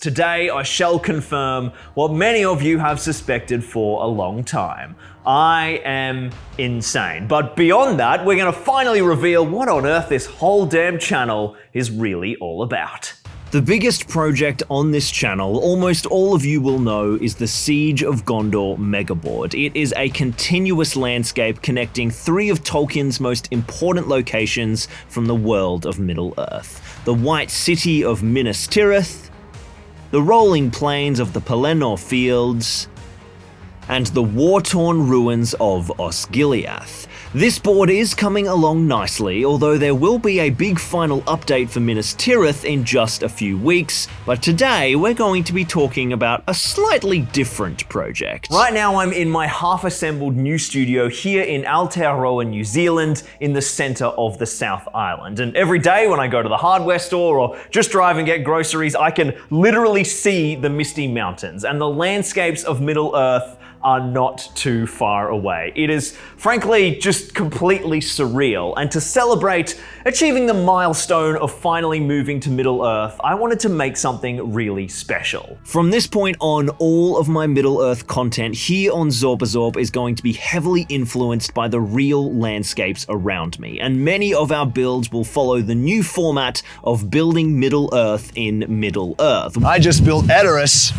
Today I shall confirm what many of you have suspected for a long time. I am insane. But beyond that, we're going to finally reveal what on earth this whole damn channel is really all about. The biggest project on this channel, almost all of you will know, is the Siege of Gondor megaboard. It is a continuous landscape connecting three of Tolkien's most important locations from the world of Middle-earth. The White City of Minas Tirith, the rolling plains of the Pelennor Fields, and the war-torn ruins of Osgiliath. This board is coming along nicely, although there will be a big final update for Minas Tirith in just a few weeks, but today we're going to be talking about a slightly different project. Right now I'm in my half-assembled new studio here in Aotearoa, New Zealand, in the centre of the South Island. And every day when I go to the hardware store or just drive and get groceries, I can literally see the misty mountains, and the landscapes of Middle-earth are not too far away. It is, frankly, just completely surreal, and to celebrate achieving the milestone of finally moving to Middle-earth, I wanted to make something really special. From this point on, all of my Middle-earth content here on Zorpazorp is going to be heavily influenced by the real landscapes around me, and many of our builds will follow the new format of building Middle-earth in Middle-earth. I just built Edoras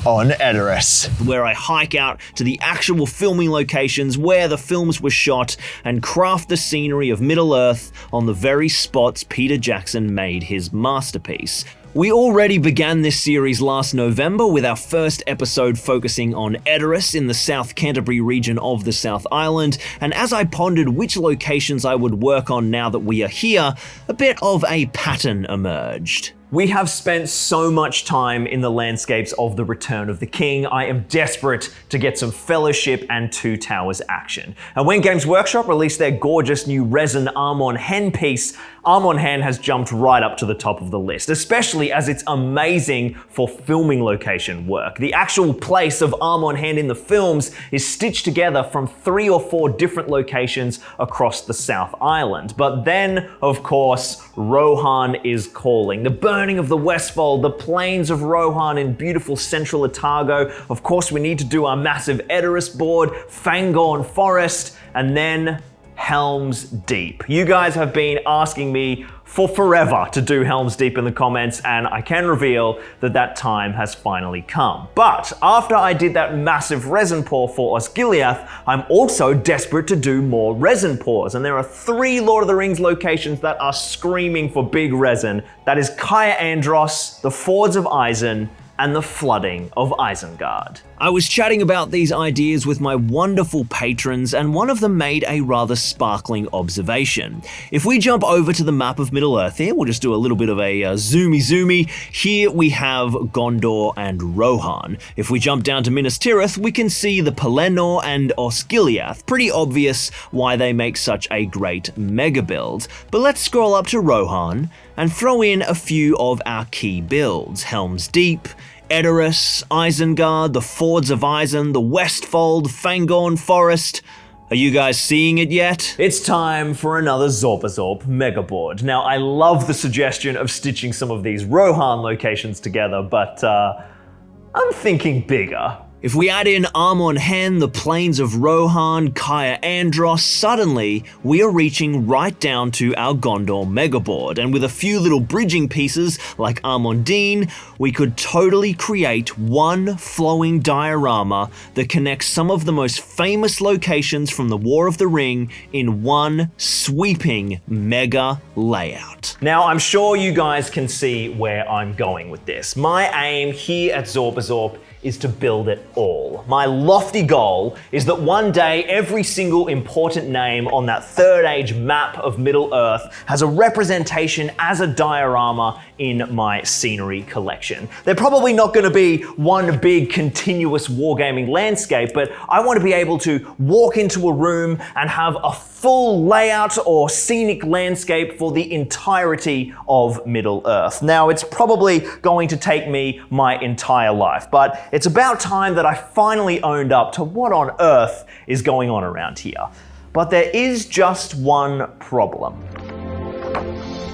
on Edoras, where I hike out to the actual filming locations where the films were shot and craft the scenery of Middle-earth on the very spots Peter Jackson made his masterpiece. We already began this series last November with our first episode focusing on Edoras in the South Canterbury region of the South Island, and as I pondered which locations I would work on now that we are here, a bit of a pattern emerged. We have spent so much time in the landscapes of the Return of the King. I am desperate to get some Fellowship and Two Towers action. And when Games Workshop released their gorgeous new resin Armon Hen piece, Armon Hen has jumped right up to the top of the list, especially as it's amazing for filming location work. The actual place of Armon Hen in the films is stitched together from 3 or 4 different locations across the South Island. But then, of course, Rohan is calling. The burning of the Westfold, the plains of Rohan in beautiful central Otago. Of course, we need to do our massive Edoras board, Fangorn Forest, and then Helm's Deep. You guys have been asking me for forever to do Helm's Deep in the comments, and I can reveal that that time has finally come. But after I did that massive resin pour for Osgiliath, I'm also desperate to do more resin pours, and there are 3 Lord of the Rings locations that are screaming for big resin. That is Caer Andros, the Fords of Isen, and the flooding of Isengard. I was chatting about these ideas with my wonderful patrons, and one of them made a rather sparkling observation. If we jump over to the map of Middle-earth here, we'll just do a little bit of a zoomy. Here we have Gondor and Rohan. If we jump down to Minas Tirith, we can see the Pelennor and Osgiliath. Pretty obvious why they make such a great mega build. But let's scroll up to Rohan and throw in a few of our key builds. Helm's Deep, Edoras, Isengard, the Fords of Isen, the Westfold, Fangorn Forest. Are you guys seeing it yet? It's time for another Zorpazorp megaboard. Now, I love the suggestion of stitching some of these Rohan locations together, but I'm thinking bigger. If we add in Armon Hen, the plains of Rohan, Caer Andros, suddenly we are reaching right down to our Gondor megaboard, and with a few little bridging pieces like Armon Dene, we could totally create one flowing diorama that connects some of the most famous locations from the War of the Ring in one sweeping mega layout. Now, I'm sure you guys can see where I'm going with this. My aim here at Zorpazorp is to build it all. My lofty goal is that one day every single important name on that Third Age map of Middle-earth has a representation as a diorama in my scenery collection. They're probably not going to be one big continuous wargaming landscape, but I want to be able to walk into a room and have a full layout or scenic landscape for the entirety of Middle-earth. Now, it's probably going to take me my entire life, but it's about time that I finally owned up to what on earth is going on around here. But there is just one problem.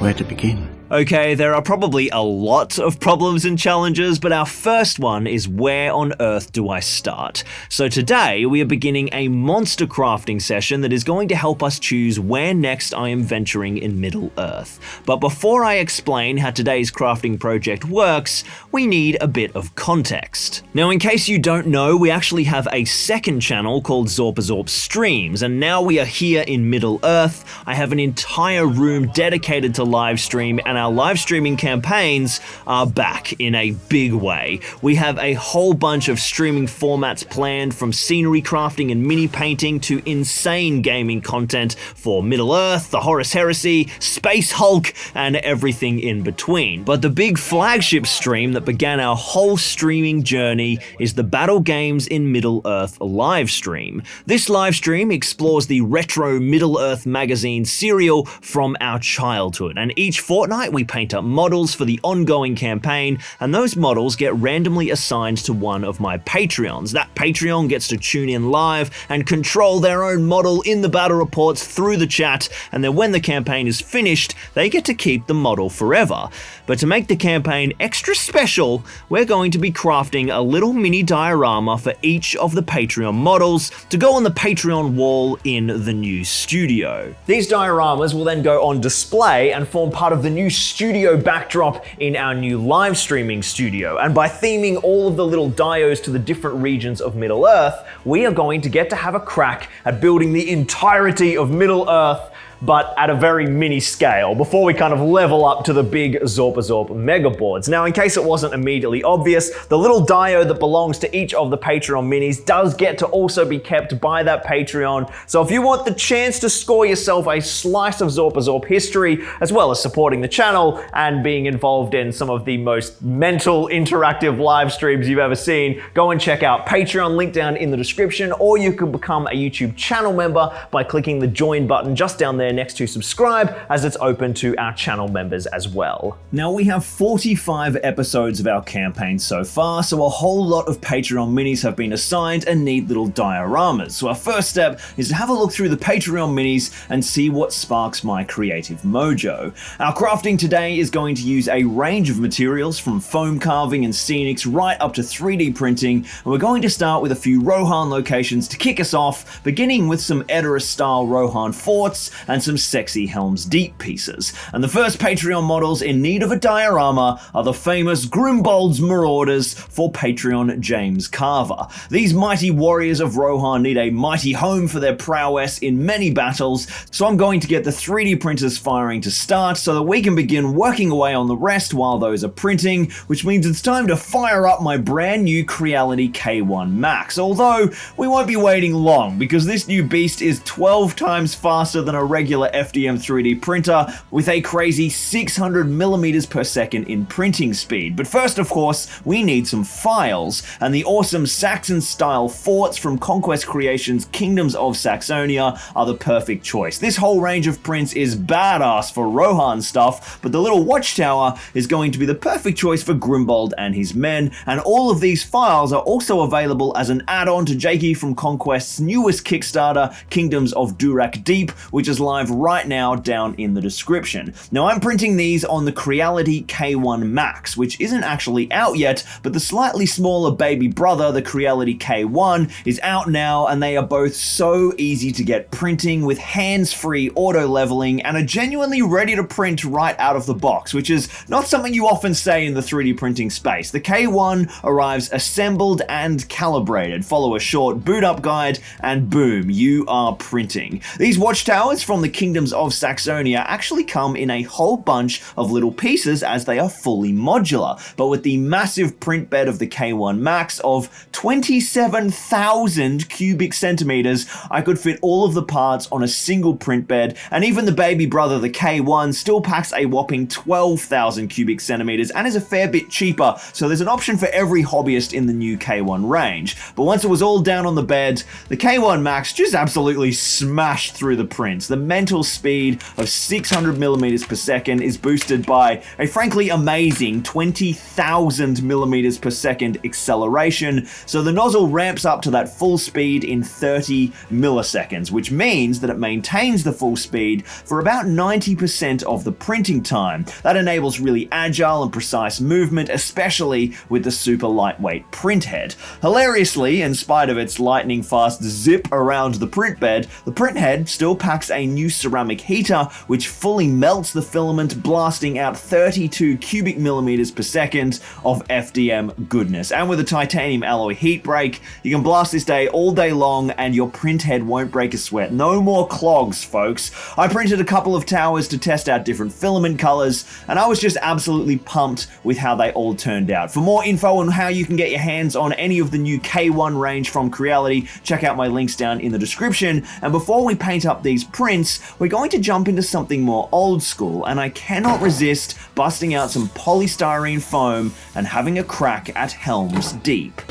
Where to begin? Okay, there are probably a lot of problems and challenges, but our first one is where on earth do I start? So today we are beginning a monster crafting session that is going to help us choose where next I am venturing in Middle-earth. But before I explain how today's crafting project works, we need a bit of context. Now in case you don't know, we actually have a second channel called Zorpazorp Streams, and now we are here in Middle-earth. I have an entire room dedicated to live stream, and our live streaming campaigns are back in a big way. We have a whole bunch of streaming formats planned, from scenery crafting and mini painting to insane gaming content for Middle-earth, the Horus Heresy, Space Hulk, and everything in between. But the big flagship stream that began our whole streaming journey is the Battle Games in Middle-earth live stream. This live stream explores the retro Middle-earth magazine serial from our childhood, and each fortnight we paint up models for the ongoing campaign, and those models get randomly assigned to one of my Patreons. That Patreon gets to tune in live and control their own model in the battle reports through the chat, and then when the campaign is finished, they get to keep the model forever. But to make the campaign extra special, we're going to be crafting a little mini diorama for each of the Patreon models to go on the Patreon wall in the new studio. These dioramas will then go on display and form part of the new studio backdrop in our new live streaming studio. And by theming all of the little dios to the different regions of Middle-earth, we are going to get to have a crack at building the entirety of Middle-earth, but at a very mini scale, before we kind of level up to the big Zorpazorp mega boards. Now, in case it wasn't immediately obvious, the little dio that belongs to each of the Patreon minis does get to also be kept by that Patreon. So if you want the chance to score yourself a slice of Zorpazorp history, as well as supporting the channel and being involved in some of the most mental interactive live streams you've ever seen, go and check out Patreon, link down in the description, or you can become a YouTube channel member by clicking the join button just down there next to subscribe, as it's open to our channel members as well. Now we have 45 episodes of our campaign so far, so a whole lot of Patreon minis have been assigned and need little dioramas. So our first step is to have a look through the Patreon minis and see what sparks my creative mojo. Our crafting today is going to use a range of materials, from foam carving and scenics right up to 3D printing, and we're going to start with a few Rohan locations to kick us off, beginning with some Edoras style Rohan forts and some sexy Helm's Deep pieces. And the first Patreon models in need of a diorama are the famous Grimbold's Marauders for Patreon James Carver. These mighty warriors of Rohan need a mighty home for their prowess in many battles, so I'm going to get the 3D printers firing to start so that we can begin working away on the rest while those are printing, which means it's time to fire up my brand new Creality K1 Max. Although we won't be waiting long, because this new beast is 12 times faster than a regular FDM 3D printer with a crazy 600mm per second in printing speed. But first, of course, we need some files, and the awesome Saxon-style forts from Conquest Creations' Kingdoms of Saxonia are the perfect choice. This whole range of prints is badass for Rohan stuff, but the little watchtower is going to be the perfect choice for Grimbold and his men, and all of these files are also available as an add-on to Jakey from Conquest's newest Kickstarter, Kingdoms of Durak Deep, which is live right now down in the description. Now I'm printing these on the Creality K1 Max, which isn't actually out yet, but the slightly smaller baby brother, the Creality K1, is out now, and they are both so easy to get printing with hands-free auto leveling and are genuinely ready to print right out of the box, which is not something you often say in the 3D printing space. The K1 arrives assembled and calibrated, follow a short boot up guide, and boom, you are printing. These watchtowers from the Kingdoms of Saxonia actually come in a whole bunch of little pieces, as they are fully modular, but with the massive print bed of the K1 Max of 27,000 cubic centimeters, I could fit all of the parts on a single print bed, and even the baby brother, the K1, still packs a whopping 12,000 cubic centimeters and is a fair bit cheaper, so there's an option for every hobbyist in the new K1 range. But once it was all down on the bed, the K1 Max just absolutely smashed through the prints. The elemental speed of 600mm per second is boosted by a frankly amazing 20,000mm per second acceleration, so the nozzle ramps up to that full speed in 30 milliseconds, which means that it maintains the full speed for about 90% of the printing time. That enables really agile and precise movement, especially with the super lightweight print head. Hilariously, in spite of its lightning fast zip around the print bed, the print head still packs a new ceramic heater which fully melts the filament, blasting out 32 cubic millimeters per second of FDM goodness. And with a titanium alloy heat break, you can blast this all day long and your print head won't break a sweat. No more clogs, folks. I printed a couple of towers to test out different filament colors, and I was just absolutely pumped with how they all turned out. For more info on how you can get your hands on any of the new K1 range from Creality, check out my links down in the description. And before we paint up these prints, we're going to jump into something more old school, and I cannot resist busting out some polystyrene foam and having a crack at Helm's Deep.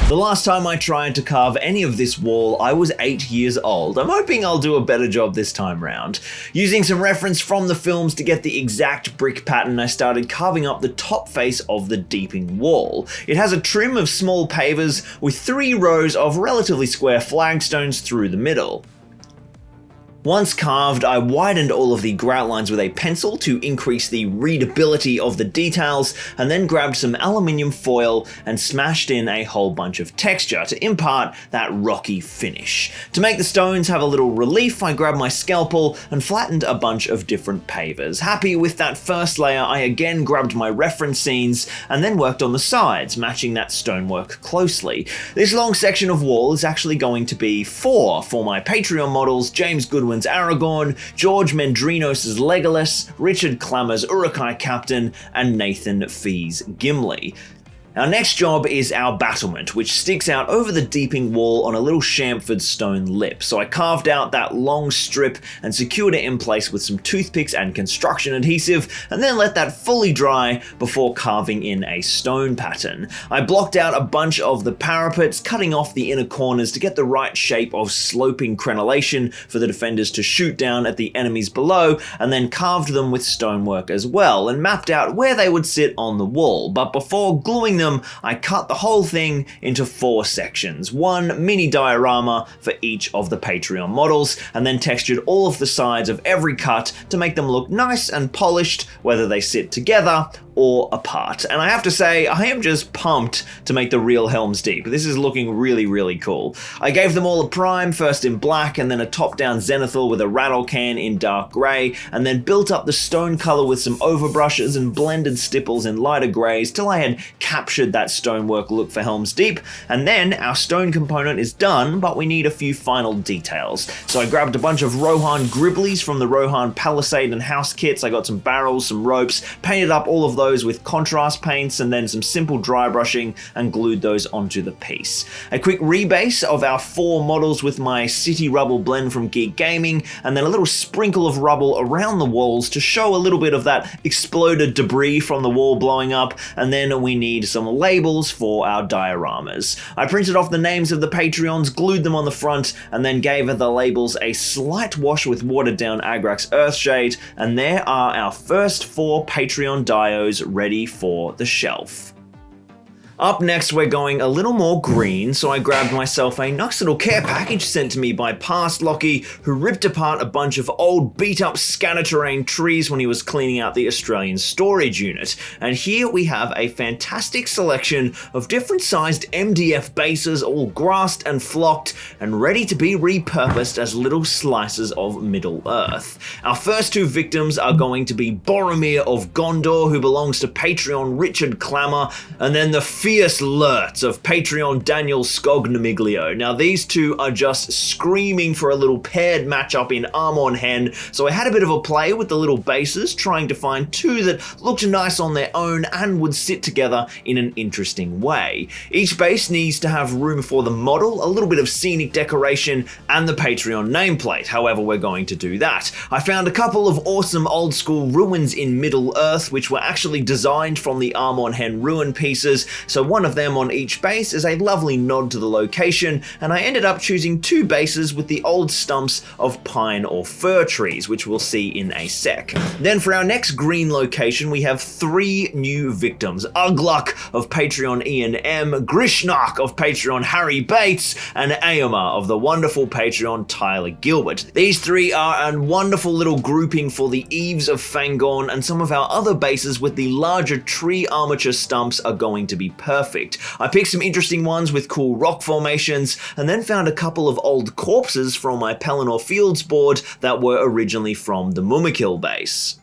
The last time I tried to carve any of this wall, I was 8 years old. I'm hoping I'll do a better job this time round. Using some reference from the films to get the exact brick pattern, I started carving up the top face of the deeping wall. It has a trim of small pavers with 3 rows of relatively square flagstones through the middle. Once carved, I widened all of the grout lines with a pencil to increase the readability of the details, and then grabbed some aluminium foil and smashed in a whole bunch of texture to impart that rocky finish. To make the stones have a little relief, I grabbed my scalpel and flattened a bunch of different pavers. Happy with that first layer, I again grabbed my reference scenes and then worked on the sides, matching that stonework closely. This long section of wall is actually going to be 4 for my Patreon models: James Goodwin's Aragorn, George Mendrinos' Legolas, Richard Clammer's Uruk-hai Captain, and Nathan Fee's Gimli. Our next job is our battlement, which sticks out over the deeping wall on a little chamfered stone lip. So I carved out that long strip and secured it in place with some toothpicks and construction adhesive, and then let that fully dry before carving in a stone pattern. I blocked out a bunch of the parapets, cutting off the inner corners to get the right shape of sloping crenellation for the defenders to shoot down at the enemies below, and then carved them with stonework as well, and mapped out where they would sit on the wall. But before gluing them, I cut the whole thing into 4 sections, 1 mini diorama for each of the Patreon models, and then textured all of the sides of every cut to make them look nice and polished, whether they sit together or apart. And I have to say, I am just pumped to make the real Helm's Deep. This is looking really, really cool. I gave them all a prime, first in black, and then a top-down zenithal with a rattle can in dark grey, and then built up the stone color with some overbrushes and blended stipples in lighter greys till I had captured that stonework look for Helm's Deep. And then our stone component is done, but we need a few final details. So I grabbed a bunch of Rohan Gribblies from the Rohan Palisade and House kits. I got some barrels, some ropes, painted up all of those with contrast paints, and then some simple dry brushing and glued those onto the piece. A quick rebase of our 4 models with my City Rubble blend from Geek Gaming, and then a little sprinkle of rubble around the walls to show a little bit of that exploded debris from the wall blowing up, and then we need some labels for our dioramas. I printed off the names of the Patreons, glued them on the front, and then gave the labels a slight wash with watered down Agrax Earthshade, and there are our first 4 Patreon dios ready for the shelf. Up next, we're going a little more green, so I grabbed myself a nice little care package sent to me by Past Lockie, who ripped apart a bunch of old beat-up scatter terrain trees when he was cleaning out the Australian storage unit. And here we have a fantastic selection of different sized MDF bases, all grassed and flocked and ready to be repurposed as little slices of Middle-earth. Our first 2 victims are going to be Boromir of Gondor, who belongs to Patreon Richard Clammer, and then the fierce lurts of Patreon Daniel Scognamiglio. Now these 2 are just screaming for a little paired matchup in Armon Hen, so I had a bit of a play with the little bases, trying to find 2 that looked nice on their own and would sit together in an interesting way. Each base needs to have room for the model, a little bit of scenic decoration, and the Patreon nameplate, however we're going to do that. I found a couple of awesome old school ruins in Middle-earth, which were actually designed from the Armon Hen ruin pieces, so one of them on each base is a lovely nod to the location, and I ended up choosing 2 bases with the old stumps of pine or fir trees, which we'll see in a sec. Then for our next green location, we have 3 new victims: Ugluk of Patreon Ian M, Grishnak of Patreon Harry Bates, and Aoma of the wonderful Patreon Tyler Gilbert. These 3 are a wonderful little grouping for the Eves of Fangorn, and some of our other bases with the larger tree armature stumps are going to be perfect. I picked some interesting ones with cool rock formations, and then found a couple of old corpses from my Pelennor Fields board that were originally from the Mumakil base.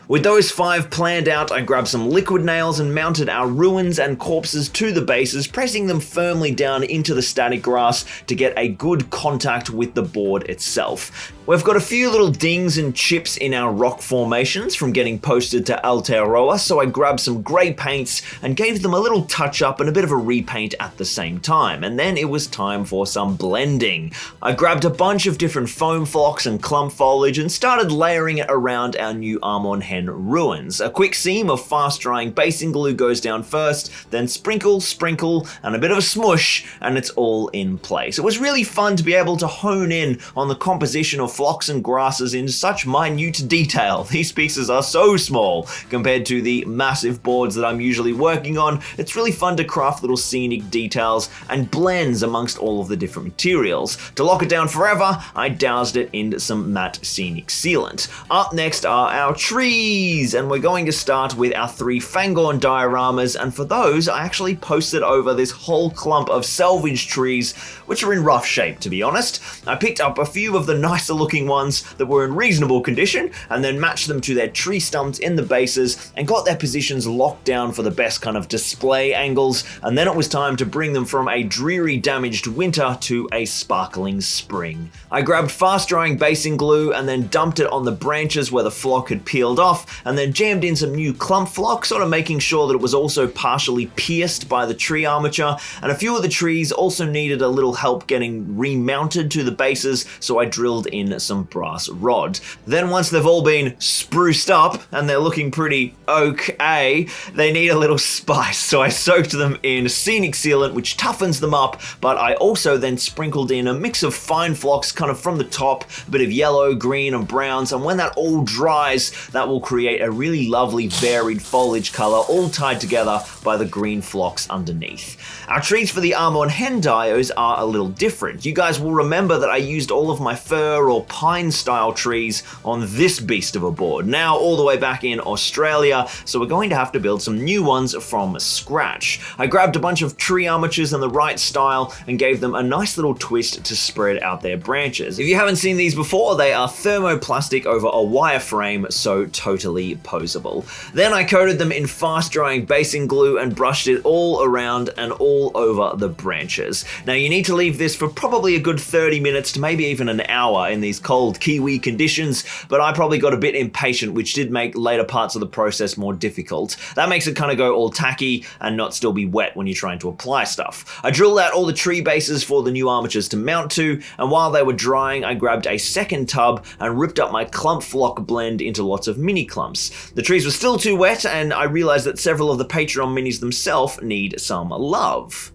With those 5 planned out, I grabbed some liquid nails and mounted our ruins and corpses to the bases, pressing them firmly down into the static grass to get a good contact with the board itself. We've got a few little dings and chips in our rock formations from getting posted to Aotearoa, so I grabbed some grey paints and gave them a little touch up and a bit of a repaint at the same time, and then it was time for some blending. I grabbed a bunch of different foam flocks and clump foliage and started layering it around our new Armon Hen ruins. A quick seam of fast drying basing glue goes down first, then sprinkle, sprinkle, and a bit of a smush, and it's all in place. It was really fun to be able to hone in on the composition of flocks and grasses in such minute detail. These pieces are so small compared to the massive boards that I'm usually working on. It's really fun to craft little scenic details and blends amongst all of the different materials. To lock it down forever, I doused it in some matte scenic sealant. Up next are our trees, and we're going to start with our 3 Fangorn dioramas, and for those I actually posted over this whole clump of salvage trees, which are in rough shape, to be honest. I picked up a few of the nicer looking ones that were in reasonable condition, and then matched them to their tree stumps in the bases and got their positions locked down for the best kind of display angles, and then it was time to bring them from a dreary damaged winter to a sparkling spring. I grabbed fast drying basing glue and then dumped it on the branches where the flock had peeled off, and then jammed in some new clump flock, sort of making sure that it was also partially pierced by the tree armature, and a few of the trees also needed a little help getting remounted to the bases, so I drilled in some brass rod. Then once they've all been spruced up and they're looking pretty okay, they need a little spice, so I soaked them in scenic sealant, which toughens them up, but I also then sprinkled in a mix of fine flocks kind of from the top, a bit of yellow, green and browns, and when that all dries, that will create a really lovely varied foliage color, all tied together by the green flocks underneath. Our trees for the Armon Hen dios are a little different. You guys will remember that I used all of my fir or pine style trees on this beast of a board, now all the way back in Australia, so we're going to have to build some new ones from scratch. I grabbed a bunch of tree armatures in the right style and gave them a nice little twist to spread out their branches. If you haven't seen these before, they are thermoplastic over a wireframe, so totally posable. Then I coated them in fast drying basing glue and brushed it all around and all over the branches. Now you need to leave this for probably a good 30 minutes to maybe even an hour in these cold Kiwi conditions, but I probably got a bit impatient, which did make later parts of the process more difficult. That makes it kind of go all tacky and not still be wet when you're trying to apply stuff. I drilled out all the tree bases for the new armatures to mount to, and while they were drying, I grabbed a second tub and ripped up my clump flock blend into lots of mini clumps. The trees were still too wet, and I realized that several of the Patreon minis themselves need some love.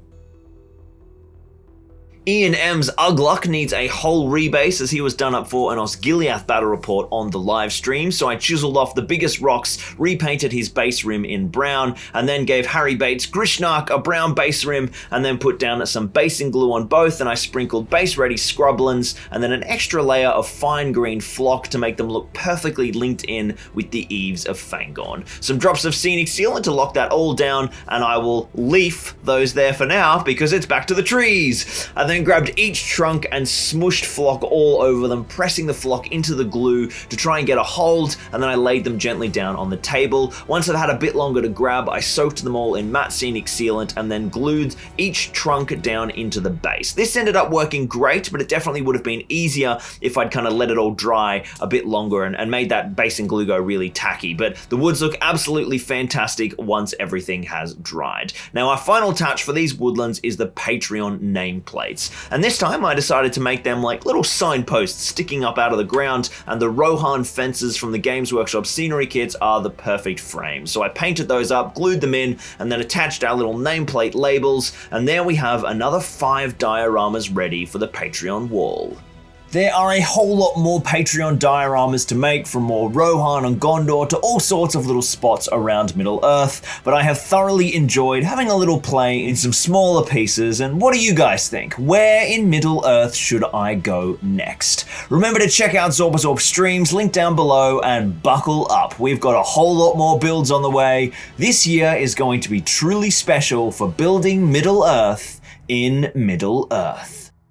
Ian M's Ugluk needs a whole rebase as he was done up for an Osgiliath battle report on the live stream, so I chiseled off the biggest rocks, repainted his base rim in brown, and then gave Harry Bates Grishnak a brown base rim, and then put down some basing glue on both, and I sprinkled base ready scrublands, and then an extra layer of fine green flock to make them look perfectly linked in with the Eves of Fangorn. Some drops of scenic sealant to lock that all down, and I will leaf those there for now because it's back to the trees. I then grabbed each trunk and smushed flock all over them, pressing the flock into the glue to try and get a hold, and then I laid them gently down on the table. Once I'd had a bit longer to grab, I soaked them all in matte scenic sealant and then glued each trunk down into the base. This ended up working great, but it definitely would have been easier if I'd kind of let it all dry a bit longer and made that base and glue go really tacky, but the woods look absolutely fantastic once everything has dried. Now our final touch for these woodlands is the Patreon nameplates. spots. And this time I decided to make them like little signposts sticking up out of the ground, and the Rohan fences from the Games Workshop scenery kits are the perfect frame. So I painted those up, glued them in, and then attached our little nameplate labels, and there we have another 5 dioramas ready for the Patreon wall. There are a whole lot more Patreon dioramas to make, from more Rohan and Gondor to all sorts of little spots around Middle-earth, but I have thoroughly enjoyed having a little play in some smaller pieces, and what do you guys think? Where in Middle-earth should I go next? Remember to check out Zorpazorp streams, link down below, and buckle up. We've got a whole lot more builds on the way. This year is going to be truly special for building Middle-earth in Middle-earth.